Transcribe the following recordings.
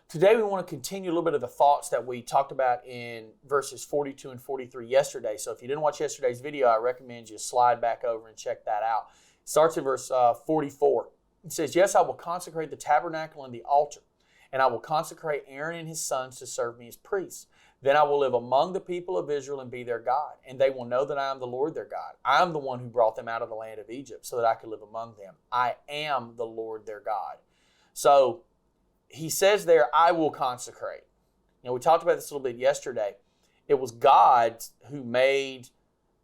Today we want to continue a little bit of the thoughts that we talked about in verses 42 and 43 yesterday. So if you didn't watch yesterday's video, I recommend you slide back over and check that out. It starts in verse 44. It says, "Yes, I will consecrate the tabernacle and the altar, and I will consecrate Aaron and his sons to serve me as priests. Then I will live among the people of Israel and be their God, and they will know that I am the Lord their God. I am the one who brought them out of the land of Egypt so that I could live among them. I am the Lord their God." So he says there, I will consecrate. We talked about this a little bit yesterday. It was God who made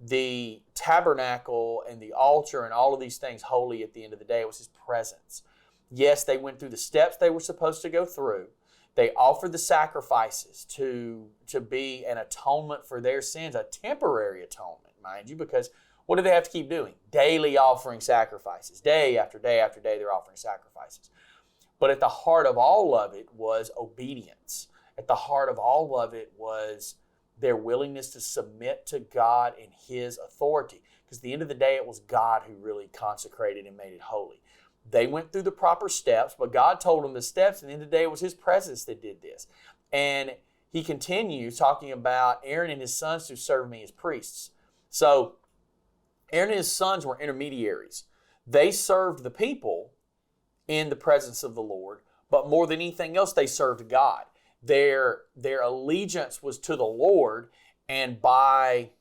the tabernacle and the altar and all of these things holy at the end of the day. It was His presence. Yes, they went through the steps they were supposed to go through. They offered the sacrifices to be an atonement for their sins, a temporary atonement, mind you, because what do they have to keep doing? Daily offering sacrifices. Day after day after day, they're offering sacrifices. But at the heart of all of it was obedience. At the heart of all of it was their willingness to submit to God and His authority. Because at the end of the day, it was God who really consecrated and made it holy. They went through the proper steps, but God told them the steps, and at the end of the day, it was His presence that did this. And He continues talking about Aaron and his sons to serve me as priests. So Aaron and his sons were intermediaries. They served the people in the presence of the Lord, but more than anything else, they served God. Their allegiance was to the Lord, and by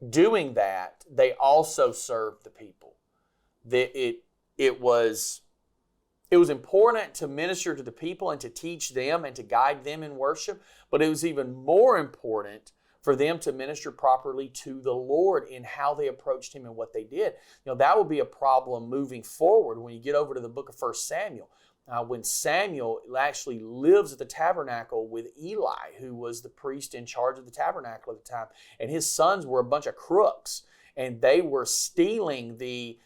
doing that, they also served the people. It was important to minister to the people and to teach them and to guide them in worship, but it was even more important for them to minister properly to the Lord in how they approached Him and what they did. That will be a problem moving forward when you get over to the book of 1 Samuel. When Samuel actually lives at the tabernacle with Eli, who was the priest in charge of the tabernacle at the time, and his sons were a bunch of crooks, and they were stealing the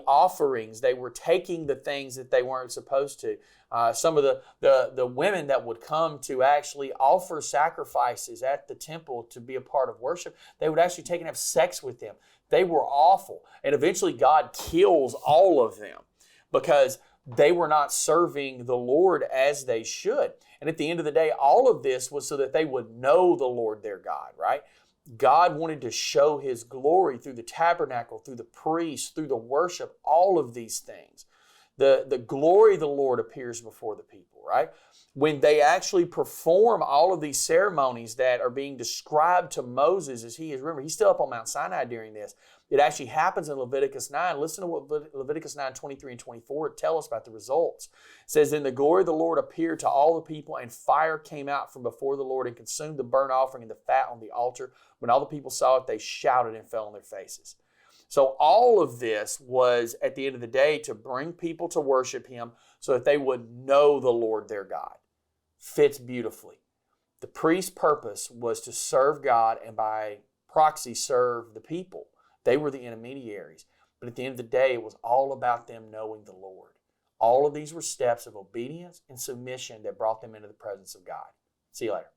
offerings. They were taking the things that they weren't supposed to. Some of the women that would come to actually offer sacrifices at the temple to be a part of worship, they would actually take and have sex with them. They were awful. And eventually God kills all of them because they were not serving the Lord as they should. And at the end of the day, all of this was so that they would know the Lord their God, right? God wanted to show His glory through the tabernacle, through the priests, through the worship, all of these things. The glory of the Lord appears before the people, right? When they actually perform all of these ceremonies that are being described to Moses as he is, remember, he's still up on Mount Sinai during this. It actually happens in Leviticus 9. Listen to what Leviticus 9, 23 and 24 tell us about the results. It says, "Then the glory of the Lord appeared to all the people, and fire came out from before the Lord and consumed the burnt offering and the fat on the altar. When all the people saw it, they shouted and fell on their faces." So all of this was, at the end of the day, to bring people to worship Him so that they would know the Lord their God. Fits beautifully. The priest's purpose was to serve God and by proxy serve the people. They were the intermediaries. But at the end of the day, it was all about them knowing the Lord. All of these were steps of obedience and submission that brought them into the presence of God. See you later.